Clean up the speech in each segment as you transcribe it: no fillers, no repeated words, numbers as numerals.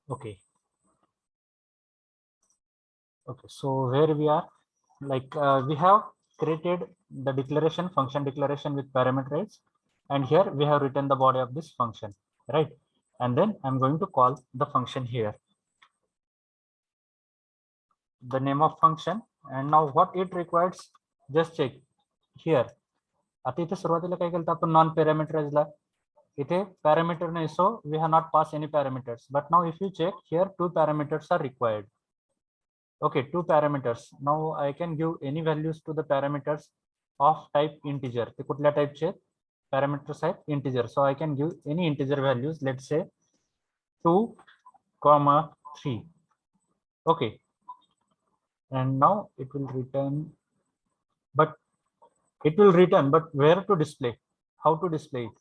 Okay. Okay. So where we are, like we have created the declaration, function declaration with parameterized, and here we have written the body of this function, right? And then I'm going to call the function here, the name of function, and now what it requires, just check here. आता इथे सुरुवातीला काय केलं आपण non पॅरामीटराइजला इथे parameter नाही, so we have not passed any parameters, but now if you check here, two parameters are required. Okay, two parameters. Now I can give any values to the parameters of type integer. ते कुठल्या टाइपचे parameters आहेत integer, so I can give any integer values, let's say 2, 3. Okay, and now it will return, but where to display, how to display it.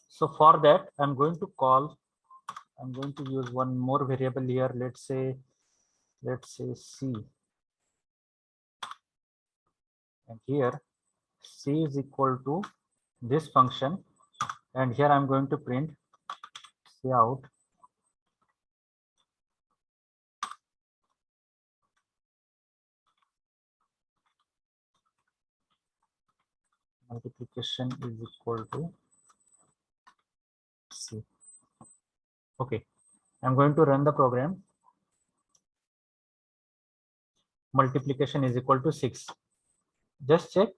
So for that I'm going to use one more variable here, let's say c, and here c is equal to this function, and here I'm going to print cout multiplication is equal to c. Okay, I'm going to run the program. Multiplication is equal to 6. Just check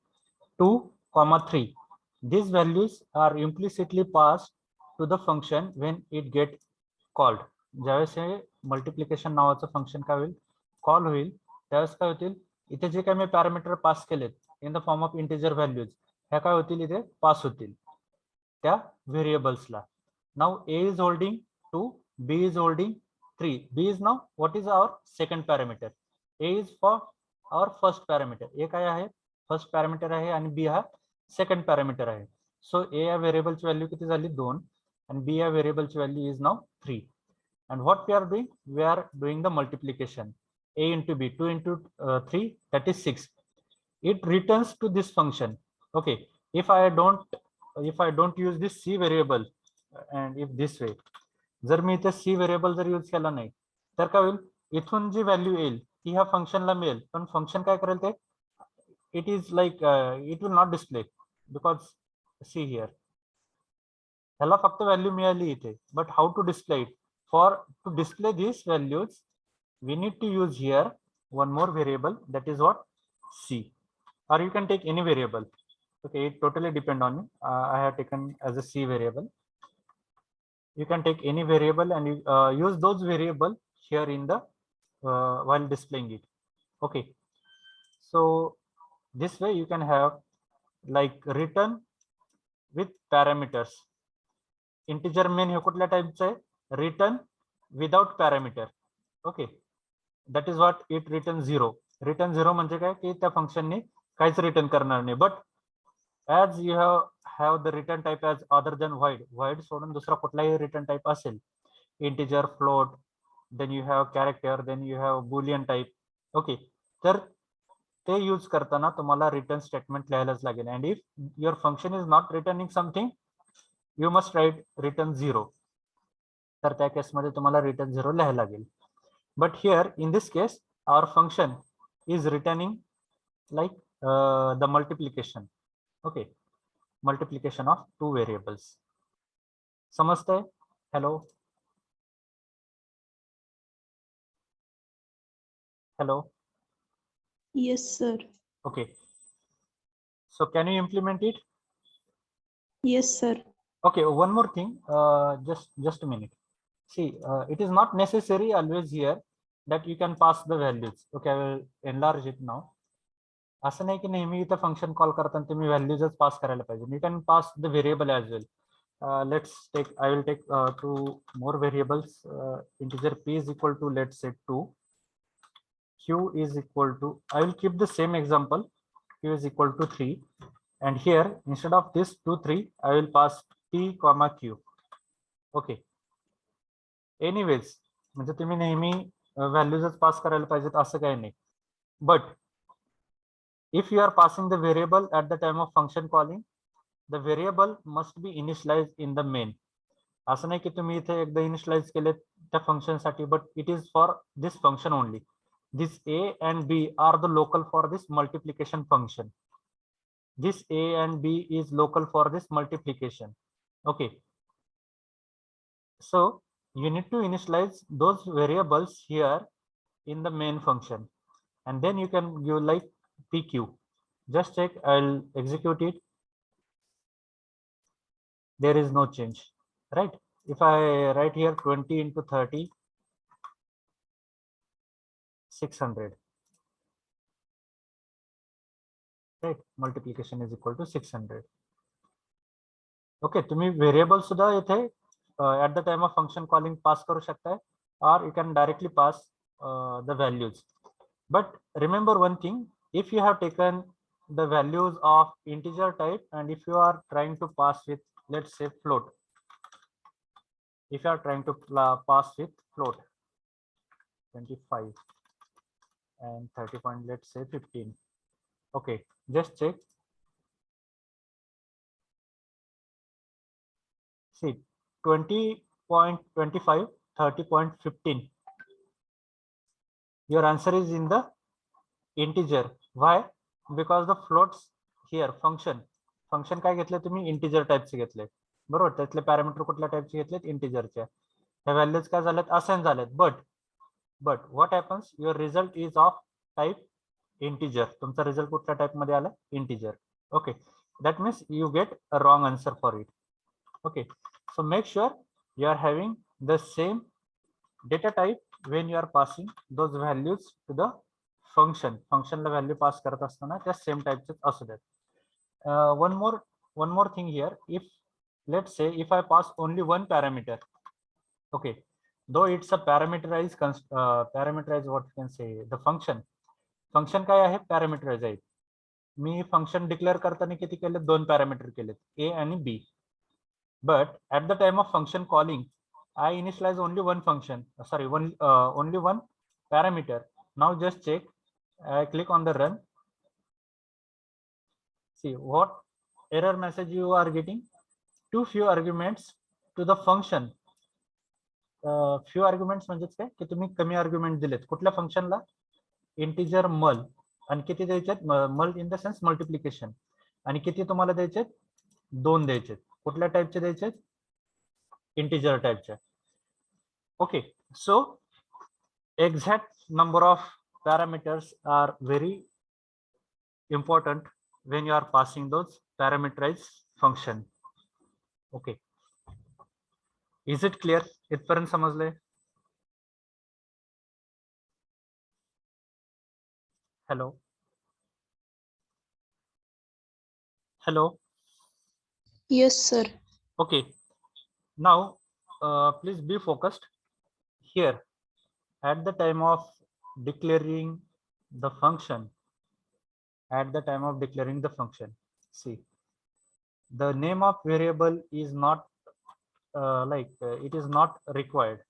2, 3. These values are implicitly passed to the function when it get called. ज्यावेळेस हे multiplication नावाचं function काय होईल, call होईल, त्यावेळेस काय होतील, इथे जे काय मी पॅरामीटर पास केलेत in the form of integer values, ह्या काय होतील, इथे पास होतील त्या व्हेरिएबल्सला. Now a is holding 2, b is holding 3. b is now what is our second parameter, a is for our first parameter. a काय आहे, फर्स्ट पॅरामीटर आहे, आणि b हा सेकंड पॅरामीटर आहे. सो a या व्हेरिएबलची व्हॅल्यू किती झाली, 2, and b या व्हेरिएबलची value is now 3. And what we are doing, we are doing the multiplication, a into b, 2 into 3, that is 6. It returns to this function. Okay, if I don't use this c variable, and if this way, जर मी इथे c variable जर use केला नाही, तर काय होईल, इथून जी value येईल ती ह्या फंक्शनला मिळेल, पण फंक्शन काय करेल, ते it is like it will not display, because see here, ह्याला फक्त व्हॅल्यू मिळाली इथे, but how to display it? To display these values, we need to use here one more variable, that is what, c, or you can take any variable. Okay, it totally depend on you. I have taken as a c variable. You can take any variable and you use those variable here in the while displaying it. Okay, so this way you can have like return with parameters. Integer main हे कुठल्या टाइपचं आहे, return without parameter. Okay, that is what it return 0. Return 0 म्हणजे काय, की त्या फंक्शनने काहीच return करणार नाही. But as you have the return type as other than void सोडून दुसरा कुठलाही रिटर्न टाइप असेल, integer, float, then you have character, then you have boolean type. Okay, तर ते यूज करताना तुम्हाला रिटर्न स्टेटमेंट लिहायलाच लागेल. and if your function is not returning something, you must write return 0. तर त्या केसमध्ये तुम्हाला रिटर्न 0 लिहायला लागेल. But here in this case our function is returning like the multiplication. Okay, multiplication of two variables. समजते? Hello, hello. Yes, sir. Okay, so can you implement it? Yes, sir. Okay, one more thing, just a minute. See, it is not necessary always here that you can pass the values. Okay, I will enlarge it now. असं नाही की नेहमी इथं function call करताना तुम्ही व्हॅल्यूजच पास करायला पाहिजे. You can pass the variable as well. let's take, I will take two more variables. Integer p is equal to, let's say 2, q is equal to, I will keep the same example, q is equal to 3, and here instead of this 2, 3, I will pass p comma q. Okay, anyways, म्हणजे तुम्ही नेहमी व्हॅल्यूजच पास करायला पाहिजेत असं काही नाही. But if you are passing the variable at the time of function calling, the variable must be initialized in the main. असं नाही की तुम्ही इथे एकदा इनिशियलाइज केले त्या फंक्शन साठी, but it is for this function only. This a and b are the local for this multiplication function. This a and b is local for this multiplication. Okay, so you need to initialize those variables here in the main function, and then you can give like pq. Just check, I'll execute it. There is no change, right? If I write here 20 into 30, 600, right? Multiplication is equal to 600. Okay, तुम्ही variable सुद्धा इथे at the time of function calling pass करू शकताय, or you can directly pass the values. But remember one thing, if you have taken the values of integer type and if you are trying to pass with, let's say, float, if you are trying to pass with float 25 and 30 point, let's say 15. Okay, just check. See, 20.25, 30.15. Your answer is in the integer. Why? Because the floats here function काय घेतले तुम्ही, integer टाइपचे घेतले, बरोबर. त्यातले parameter कुठल्या टाइपचे घेतलेत, इंटिजरचे. ह्या values काय झाल्यात, असाइन झाल्यात. But what happens, your result is of type integer. तुमचा रिझल्ट कुठल्या टाइप मध्ये आला, integer. Okay, that means you get a wrong answer for it. Okay, so make sure you are having the same data type when you are passing those values to the function. ला value pass करत असताना त्या same टाइपचे असू द्यात. one more thing here. If let's say if I pass only one parameter, okay, though it's a parameterized what you can say, the function काय आहे, parameterized आहे. मी function declare करताना किती केले, दोन पॅरामीटर केलेत, a आणि b. But at the time of function calling, I initialize only one function, only one parameter. Now just check, I click on the run. See what error message you are getting. Too few arguments to the function. Few arguments म्हणजेच काय की तुम्ही कमी argument दिलेत कुठल्या फंक्शनला, integer मल, आणि किती द्यायचे, मल इन द सेन्स मल्टिप्लिकेशन, आणि किती तुम्हाला द्यायचे, दोन द्यायचे. कुठल्या टाइपचे द्यायचे, integer टाइपचे. Okay, so exact number of parameters are very important when you are passing those parameterized function. Okay, is it clear? इथपर्यंत समजले? Hello. Yes, sir. Okay, now please be focused here. At the time of declaring the function, see, the name of variable is not it is not required,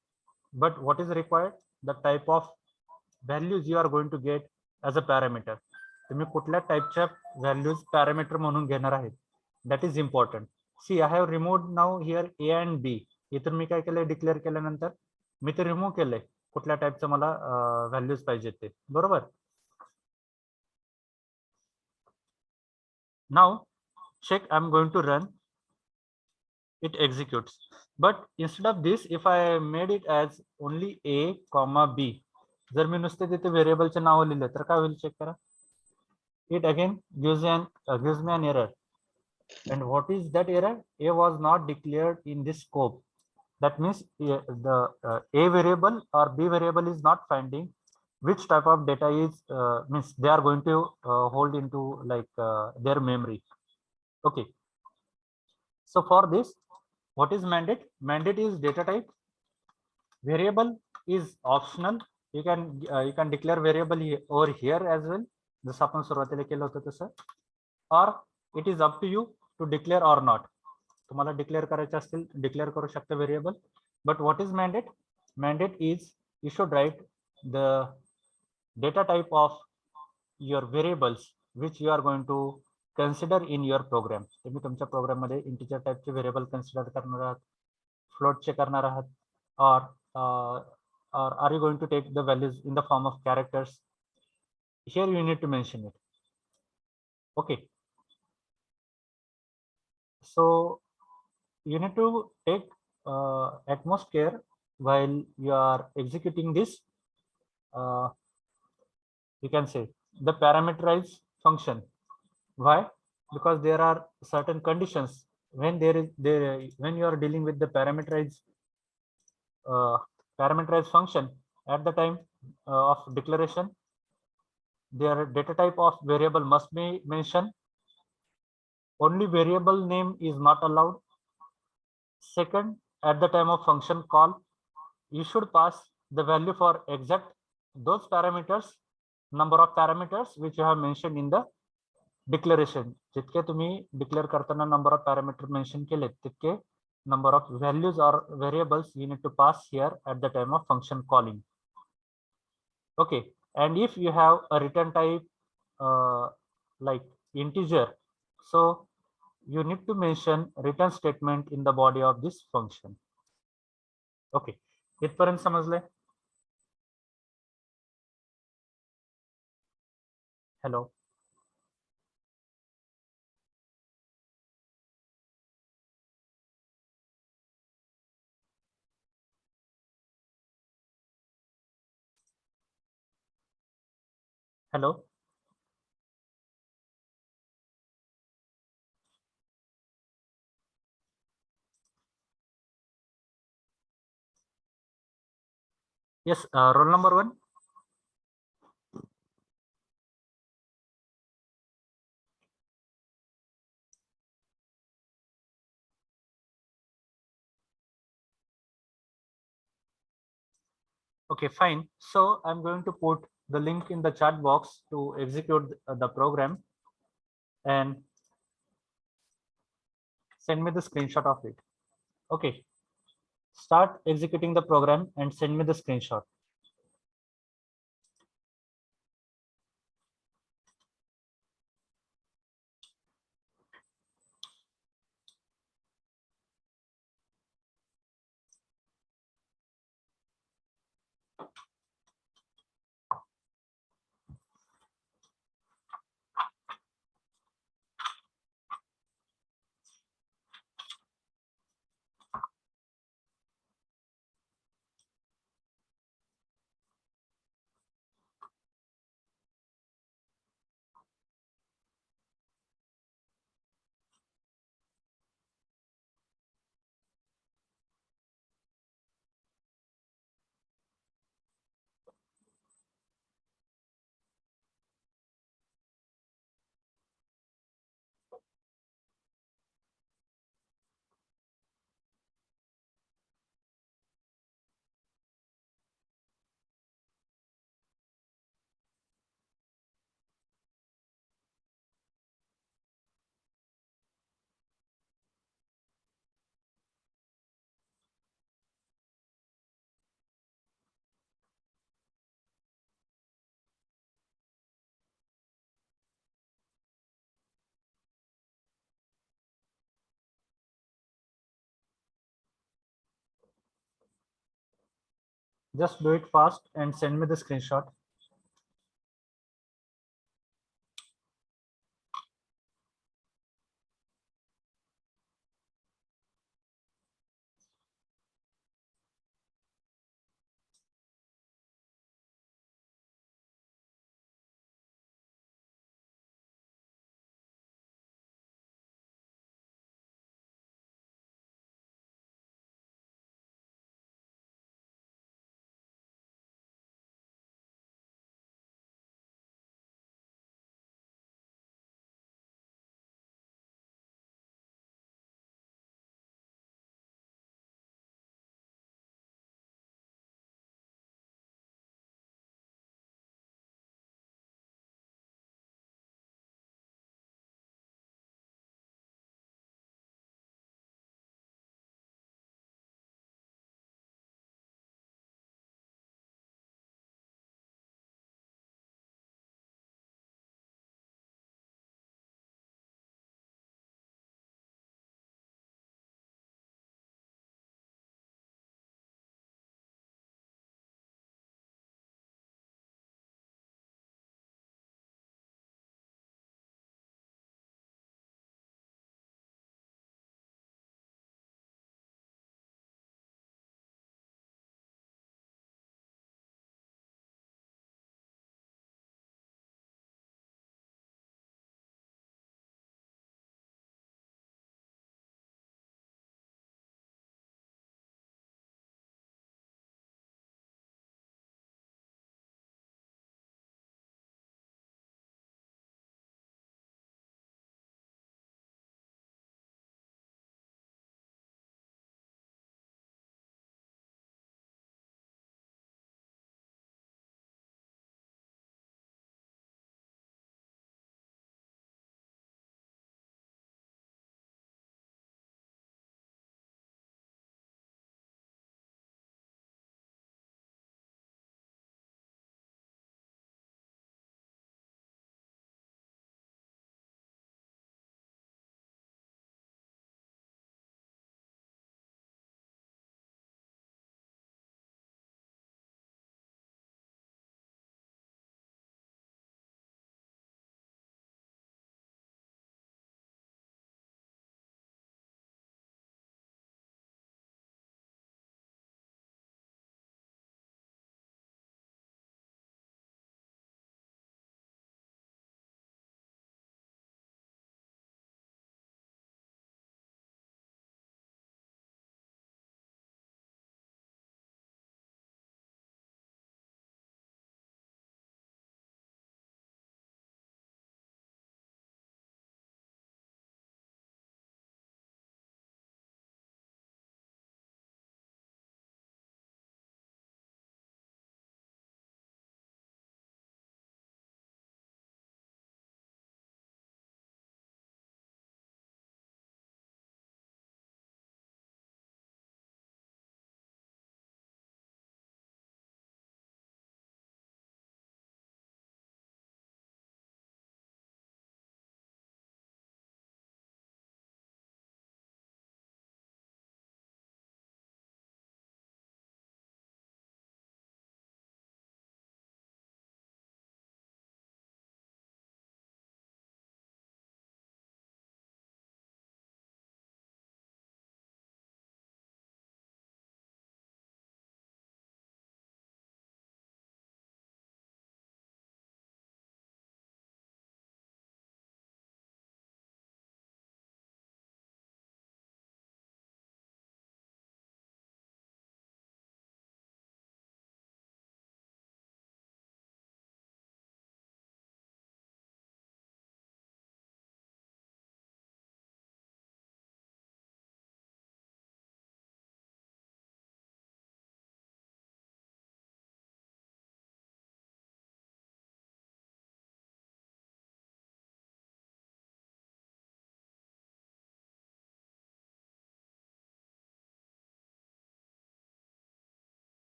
but what is required, the type of values you are going to get as a parameter. तुम्ही कुठल्या टाइपच्या values parameter म्हणून घेणार आहेत, that is important. C, I have removed now here A and B. इथून मी काय केलंय, declare केल्यानंतर मी ते रिमूव्ह केलंय कुठल्या टाइपचं मला व्हॅल्यूज पाहिजे ते, बरोबर. Now check, I'm going to run, it executes. But instead of this, if I made it as only a comma b, जर मी नुसते तिथे व्हेरिएबलचे नाव लिहिले तर काय होईल, चेक करा. It again gives me an error. And what is that error? A was not declared in this scope. That means the a variable or b variable is not finding which type of data is means they are going to hold into their memory. Okay, so for this, what is mandate? Mandate is data type. Variable is optional. You can declare variable over here as well, जसं आपण सुरुवातीला केलं होतं तसं, or it is up to you to declare or not. तुम्हाला declare करायचे असतील declare करू शकता variable. But what is mandate? Mandate is you should write the data type of your variables which you are going to consider in your program. तुम्ही तुमच्या programme मध्ये integer टाइपचे variable consider करणार आहात, float चे करणार आहात, or are you going to take the values in the form of characters? Here you need to mention it. Okay, so you need to take utmost care while you are executing this, you can say, the parameterized function. Why? Because there are certain conditions when when you are dealing with the uh, parameterized function. At the time of declaration, their data type of variable must be mentioned. Only variable name is not allowed. Second, at the time of function call, you should pass the value for exact those parameters, number of parameters which you have mentioned in the declaration. जितके तुम्ही declare करताना number of parameter mention केले, तितके number of values or variables you need to pass here at the time of function calling. Okay, and if you have a return type like integer, so you need to mention return statement in the body of this function. Okay, इथपर्यंत समजले? Hello. Hello. Yes, roll number 1. Okay, fine. So I'm going to put the link in the chat box to execute the program, and send me the screenshot of it. Okay, start executing the program and send me the screenshot. Just do it fast and send me the screenshot.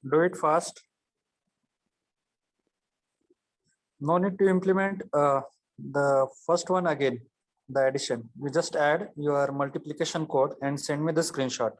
Do it fast. No need to implement the first one again, the addition. You just add your multiplication code and send me the screenshot.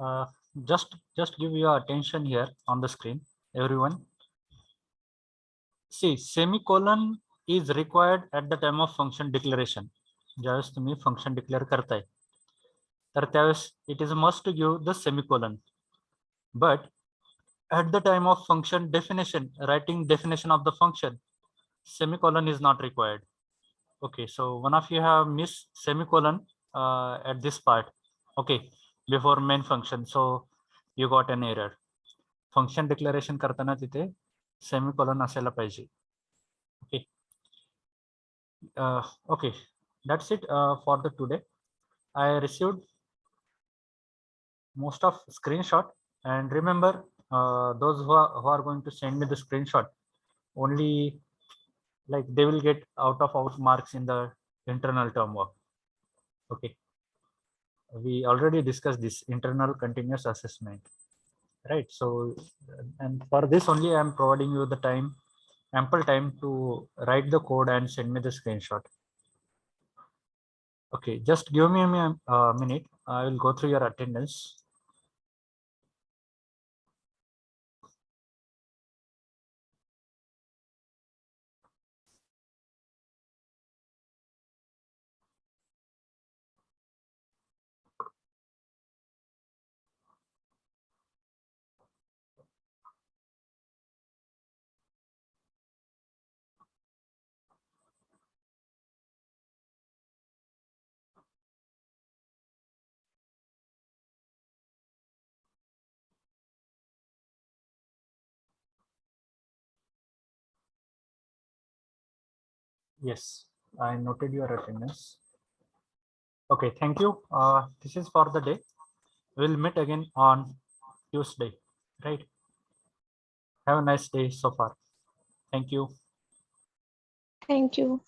Uh, just give your attention here on the screen, everyone. See, semicolon is required at the time of function declaration. ज्यावेळेस तुम्ही function declare करताय तर त्यावेळेस it is a must to give the semicolon. But at the time of function definition, writing definition of the function, semicolon is not required. Okay, so one of you have missed semicolon at this part. Okay, before main function, so you got an error. Function declaration करताना तिथे semicolon असायला पाहिजे. Okay. Okay, that's it for the today. I received most of screenshot, and remember, those who are going to send me the screenshot, only like they will get out marks in the internal term work. Okay, we already discussed this internal continuous assessment, right? So and for this only I am providing you the time ample time to write the code and send me the screenshot. Okay, just give me a minute. I will go through your attendance. Yes, I noted your attendance. Okay, thank you. This is for the day. We'll meet again on Tuesday, right? Have a nice day so far. Thank you. Thank you.